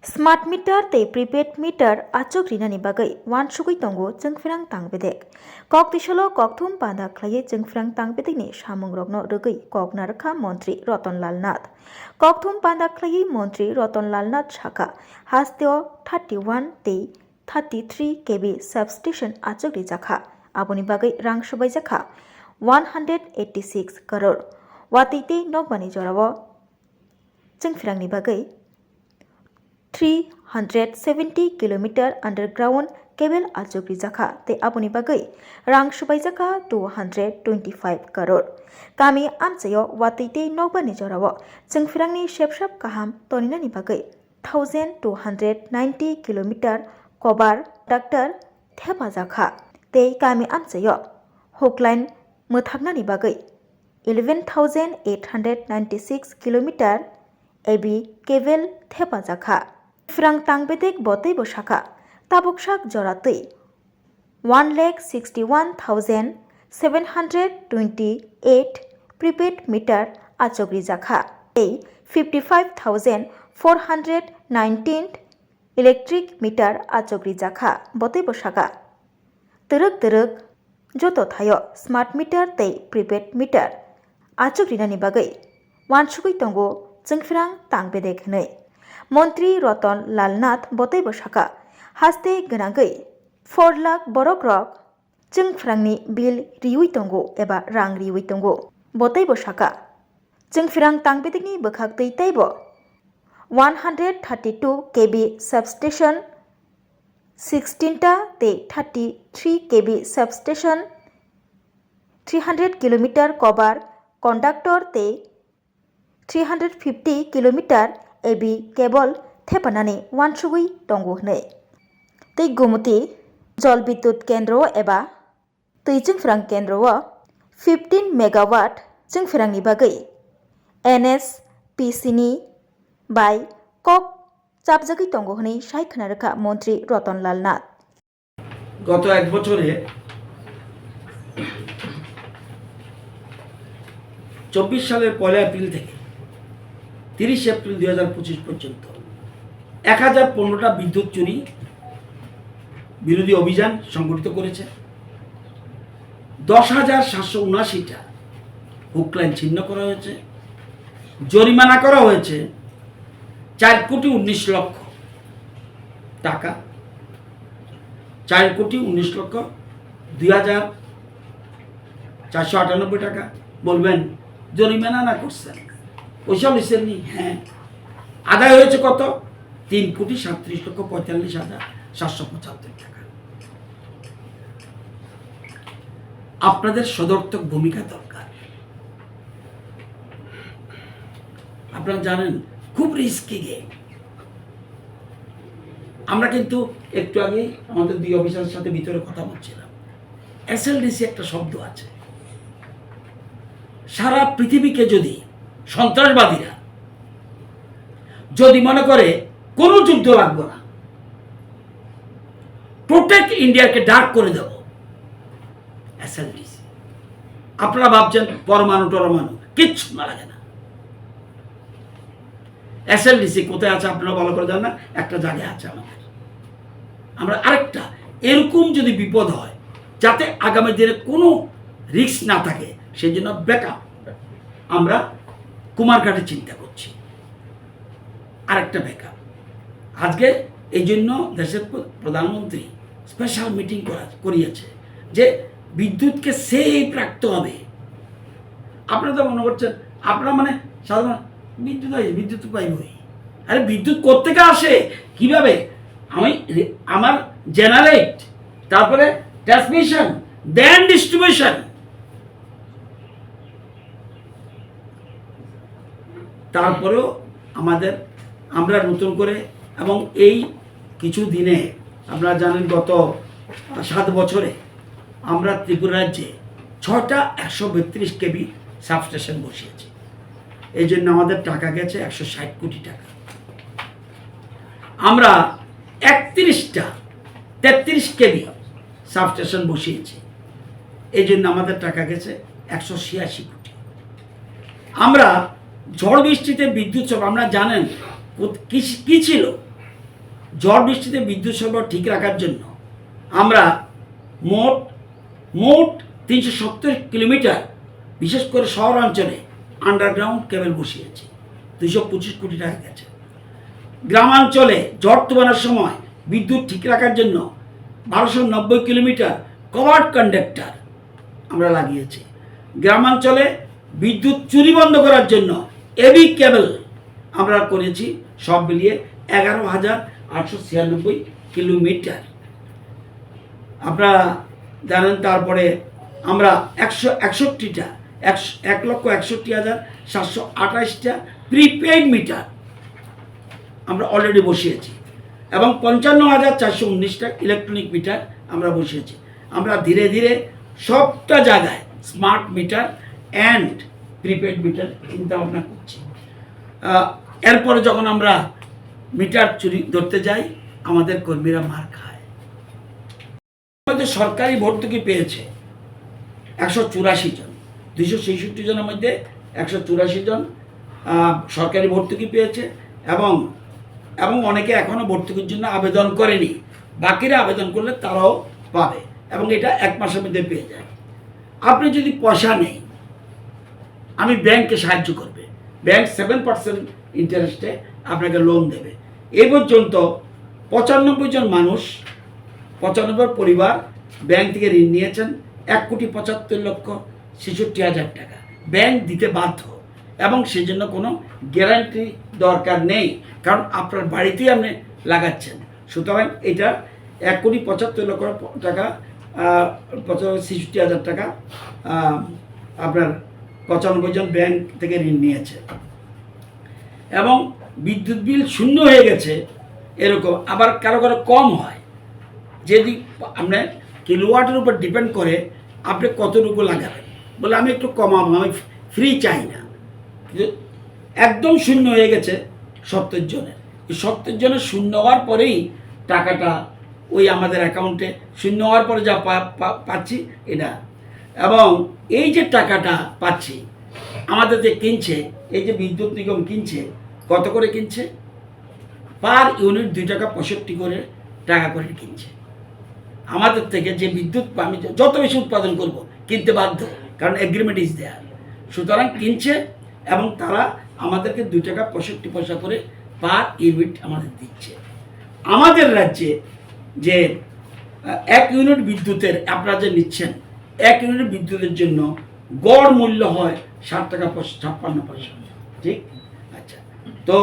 Smart meter ते prepaid meter Archak रिनानि बागै वानसुगै तंगो जोंफ्रां तांबेदेक कक दिसलो ककथुम पादा खलायै जोंफ्रां तांबेदेकनि सामुं रगनो रगै कक नारखा मन्त्री रतनलाल नाथ ककथुम पादा खलायै मन्त्री रतनलाल नाथ साखा हास्तेओ 31 ते 33 केबी सबस्टेशन आचक रिजाखा आबोनि बागै रां सबायजाखा 186 करोड़ वातैते नगबानि जराव जोंफ्रांनि बागै 370 किलोमीटर अंडरग्राउंड केबल आचक रिजाखा ते आबोनि बागै रां सबायजाखा 225 करोड़ गामि आमचायाव वातैते नगबानि जराव जोंफ्रांनि सेबसाब काहाम तनिनानि बागै 1290 किलोमीटर कभार डाक्टर थेफाजाखा ते गामि आमचायाव हुकलाइन मोथागनानि बागै 11,896 किलोमीटर एबी केबल थेफाजाखा फ्रां तांबेदेक बतै बसाखा ताबुकसाक जरातै 1,61,728 prepaid meter Archak रिजाखा 55,419 electric meter Archak रिजाखा बतै बसाखा तरक जतो थायो स्मार्ट मीटर ते प्रीपेड मीटर आचक रिनानि बागै वानसुगै तंगो जोंफ्रां तांबेदेक हनै मन्त्री रतन लाल नाथ बतै बसाखा हास्ते गनागै 4 लाख बरक रक जोंफ्रांनि बिल रिउई तंगो एबा रां रिउई तंगो बतै बसाखा जोंफ्रां तांबेदेकनि बोखाक दैताइबो 132 केबी सबस्टेशन 16 टा ते 33 केबी सबस्टेशन 300 किलोमीटर कभार कंडक्टर ते 350 किलोमीटर एबी केबल थेपानानै वानसुगै तंगो हनै तै गोमती जल विद्युत केंद्र एबा तै जोंफ्रां केंद्र 15 मेगावाट जोंफ्रांनि बागै NSPC नि बाय कक चाबजागै तंगो हनै सायखना रखा मन्त्री रतनलाल नाथ गत एक बछरे 24 সালের 1 এপ্রিল থেকে 30 এপ্রিল 2025 পর্যন্ত 1015টা বিদ্যুৎ চুরি বিরোধী অভিযান সংগঠিত করেছে 10,779টা হুকলাইন ছিন্ন করা হয়েছে জরিমানা করা হয়েছে 4,19 লক্ষ টাকা 4,19 লক্ষ 2,498 টাকা বলবেন জরিমানা না করছেন পয়সা লিখছেন নি হ্যাঁ আদায় হয়েছে কত 3,37,45,775 টাকা আপনাদের সদর্থক ভূমিকা দরকার আপনারা জানেন খুব রিস্কি গেম আমরা কিন্তু একটু আগে আমাদের দুই অফিসারের সাথে ভিতরে কথা বলছিলাম SLDC একটা শব্দ আছে সারা পৃথিবীকে যদি সন্ত্রাসবাদীরা যদি মনে করে কোনো যুদ্ধ লাগবে না প্রোটেক্ট ইন্ডিয়াকে ডার্ক করে দেব SLDC আপনারা ভাবছেন পরমাণু কিচ্ছু না লাগে না SLDC কোথায় আছে আপনারা ভালো করে জানেন না একটা জায়গায় আছে আমরা আরেকটা এরকম যদি বিপদ হয় যাতে আগামী দিনে কোনো রিস্ক না থাকে সেই জন্য ব্যাকআপ আমরা কুমারঘাটে চিন্তা করছি আরেকটা ব্যাকআপ আজকে এই জন্য দেশের প্রধানমন্ত্রী স্পেশাল মিটিং করিয়েছে যে বিদ্যুৎকে সেফ রাখতে হবে আপনারা তো মনে করছেন আপনারা মানে সাধারণ বিদ্যুৎ পাইবই আরে বিদ্যুৎ কোত্থেকে আসে কিভাবে আমি আমার জেনারেট তারপরে ট্রান্সমিশন দেন ডিস্ট্রিবিউশন তারপরেও আমরা নতুন করে এবং এই কিছু দিনে আপনারা জানেন গত 7 বছরে আমরা ত্রিপুরা রাজ্যে 6টা 132 কেবি সাবস্টেশন বসিয়েছি এই জন্য আমাদের টাকা গেছে 160 কোটি টাকা আমরা 31টা 33 কেবি সাবস্টেশন বসিয়েছি এই জন্য আমাদের টাকা গেছে 186 কোটি আমরা ঝড় বৃষ্টিতে বিদ্যুৎ সব আমরা জানেন কি ছিল ঝড় বৃষ্টিতে বিদ্যুৎ সরবরাহ ঠিক রাখার জন্য আমরা মোট 370 কিলোমিটার বিশেষ করে শহরাঞ্চলে আন্ডারগ্রাউন্ড কেবল বসিয়েছি, 225 কোটি টাকা গেছে। গ্রামাঞ্চলে ঝড় তুফানের সময় বিদ্যুৎ ঠিক রাখার জন্য 1290 কিলোমিটার কভার্ড কন্ডাক্টর আমরা লাগিয়েছি। গ্রামাঞ্চলে বিদ্যুৎ চুরি বন্ধ করার জন্য এবি কেবল আমরা করেছি, সব মিলিয়ে 11,896 কিলোমিটার। আপনারা জানেন, তারপরে আমরা 1,61,728টা প্রিপেইড মিটার আমরা অলরেডি বসিয়েছি এবং 55,419টা ইলেকট্রনিক মিটার আমরা বসিয়েছি। আমরা ধীরে ধীরে সবটা জায়গায় smart meter and prepaid metre চিন্তা ভাবনা করছি। এরপরে যখন আমরা মিটার চুরি ধরতে যাই, আমাদের কর্মীরা মার খায়। আমাদের সরকারি ভর্তুকি পেয়েছে 184 জন, 266 জনের মধ্যে 184 জন সরকারি ভর্তুকি পেয়েছে এবং অনেকে এখনও ভর্তুকির জন্য আবেদন করেনি, বাকিরা আবেদন করলে তারাও পাবে এবং এটা 1 মাসের মধ্যে পেয়ে যায়। আপনি যদি পয়সা নেই, আমি ব্যাংককে সাহায্য করবে, ব্যাংক 7% ইন্টারেস্টে আপনাকে লোন দেবে। এই পর্যন্ত 95 জন মানুষ, 95 পরিবার ব্যাংক থেকে ঋণ নিয়েছেন 1,75,66,000 টাকা। ব্যাংক দিতে বাধ্য এবং সেজন্য কোনো গ্যারান্টি দরকার নেই, কারণ আপনার বাড়িতেই আপনি লাগাচ্ছেন। সুতরাং এটা 1,75,00,000 টাকা, 66,000 টাকা আপনার 95 জন ব্যাংক থেকে ঋণ নিয়েছে এবং বিদ্যুৎ বিল শূন্য হয়ে গেছে। এরকম আবার কারো কারো কম হয়, যদি আপনার কিলোওয়াটের উপর ডিপেন্ড করে আপনি কতটুকু লাগাবেন। বলে আমি একটু কমাবো, আমি ফ্রি চাই না। একদম শূন্য হয়ে গেছে 70 জনের। এই 70 জনের শূন্য হওয়ার পরেই টাকাটা ওই আমাদের অ্যাকাউন্টে শূন্য হওয়ার পরে যা পাচ্ছি এটা, এবং এই যে টাকাটা পাচ্ছি আমাদের যে কিনছে, এই যে বিদ্যুৎ নিগম কিনছে, কত করে কিনছে? পার ইউনিট 2 টাকা 65 টাকা করে কিনছে আমাদের থেকে। যে বিদ্যুৎ আমি যত বেশি উৎপাদন করব কিনতে বাধ্য, কারণ এগ্রিমেন্ট ইজ দেয়ার। সুতরাং কিনছে এবং তারা আমাদেরকে 2 টাকা 65 পয়সা করে পার ইউনিট আমাদের দিচ্ছে। আমাদের রাজ্যে যে 1 ইউনিট বিদ্যুতের আপনারা যে নিচ্ছেন, 1 ইউনিট বিদ্যুতের জন্য গড় মূল্য হয় 7 টাকা 56 পয়সা, ঠিক? আচ্ছা, তো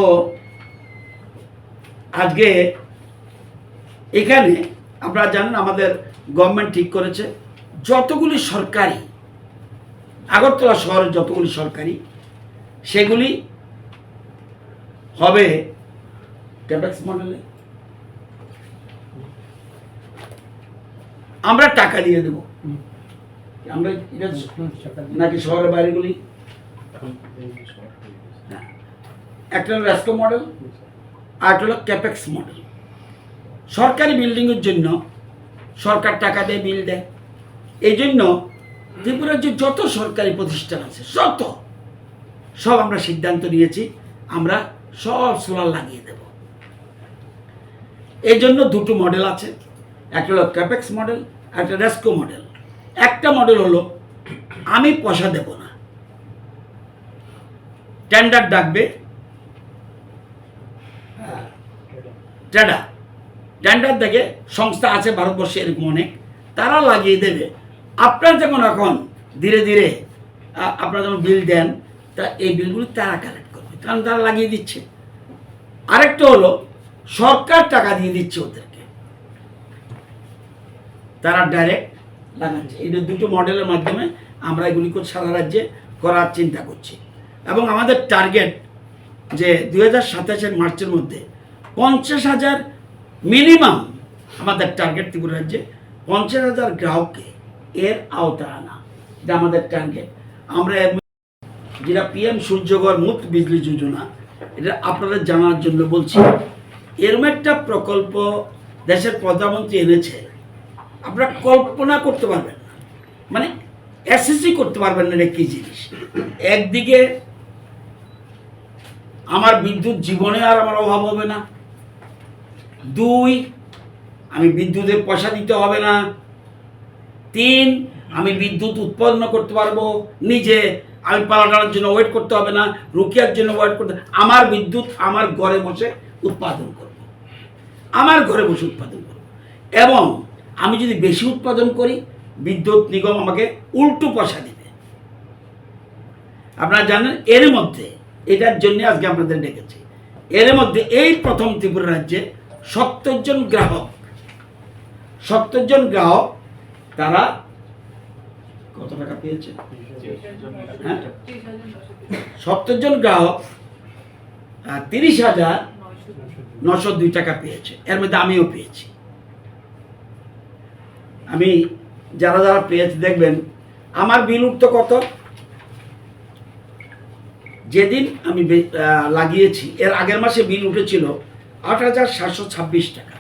আজকে এখানে আপনারা জানেন আমাদের গভর্নমেন্ট ঠিক করেছে যতগুলি সরকারি, আগরতলা শহরের যতগুলি সরকারি, সেগুলি হবে ক্যাপেক্স মডেলে। আমরা টাকা দিয়ে দেব, আমরা নাকি শহরের বাইরেগুলি। একটা হলো রেস্কো মডেল, আর একটা হলো ক্যাপেক্স মডেল। সরকারি বিল্ডিংয়ের জন্য সরকার টাকা দেয়, বিল দেয়। এই জন্য ত্রিপুরার যে যত সরকারি প্রতিষ্ঠান আছে সব আমরা সিদ্ধান্ত নিয়েছি আমরা সব সোলার লাগিয়ে দেব। এই জন্য 2টো মডেল আছে, একটা হলো ক্যাপেক্স মডেল, একটা রেস্কো মডেল। একটা মডেল হলো আমি পয়সা দেব না, টেন্ডার ডাকবে, টেন্ডার দেখে সংস্থা আছে ভারতবর্ষে এরকম অনেক, তারা লাগিয়ে দেবে। আপনার যখন এখন ধীরে ধীরে আপনারা যখন বিল দেন, তা এই বিলগুলি তারা কালেক্ট করবে, কারণ তারা লাগিয়ে দিচ্ছে। আরেকটা হলো সরকার টাকা দিয়ে দিচ্ছে ওদেরকে, তারা ডাইরেক্ট লাগাচ্ছে। এই 2টো মডেলের মাধ্যমে আমরা এগুলি সারা রাজ্যে করার চিন্তা করছি এবং আমাদের টার্গেট যে 2027 মার্চের মধ্যে 50,000 মিনিমাম আমাদের টার্গেট ত্রিপুরা রাজ্যে 50,000 গ্রাহককে এর আওতা আনা, এটা আমাদের টার্গেট। আমরা যেটা PM সূর্যঘর মুফত বিজলি যোজনা, এটা আপনাদের জানার জন্য বলছি। এরকম একটা প্রকল্প দেশের প্রধানমন্ত্রী এনেছে, আপনারা কল্পনা করতে পারবেন না, মানে অ্যাসেসই করতে পারবেন না কি জিনিস। একদিকে আমার বিদ্যুৎ জীবনে আর আমার অভাব হবে না, 2 আমি বিদ্যুতের পয়সা দিতে হবে না। 3 আমি বিদ্যুৎ উৎপন্ন করতে পারবো নিজে, আমি পালাটার জন্য ওয়েট করতে হবে না, রুকিয়ার জন্য ওয়েট করতে, আমার বিদ্যুৎ আমার ঘরে বসে উৎপাদন করব, আমার ঘরে বসে উৎপাদন করব। এবং আমি যদি বেশি উৎপাদন করি বিদ্যুৎ নিগম আমাকে উল্টো পয়সা দিবে। আপনারা জানেন এর মধ্যে, এটার জন্য আজকে আপনাদের ডেকেছি, এর মধ্যে এই প্রথম ত্রিপুরা রাজ্যে 70 জন গ্রাহক, 70 জন গ্রাহক তারা কত টাকা পেয়েছে? 70 জন গ্রাহক 30,902 টাকা পেয়েছে। এর মধ্যে আমিও পেয়েছি। আমি যারা যারা পেয়েছি দেখবেন আমার বিল উঠতো কত, যেদিন আমি লাগিয়েছি এর আগের মাসে বিল উঠেছিল 8,726 টাকা।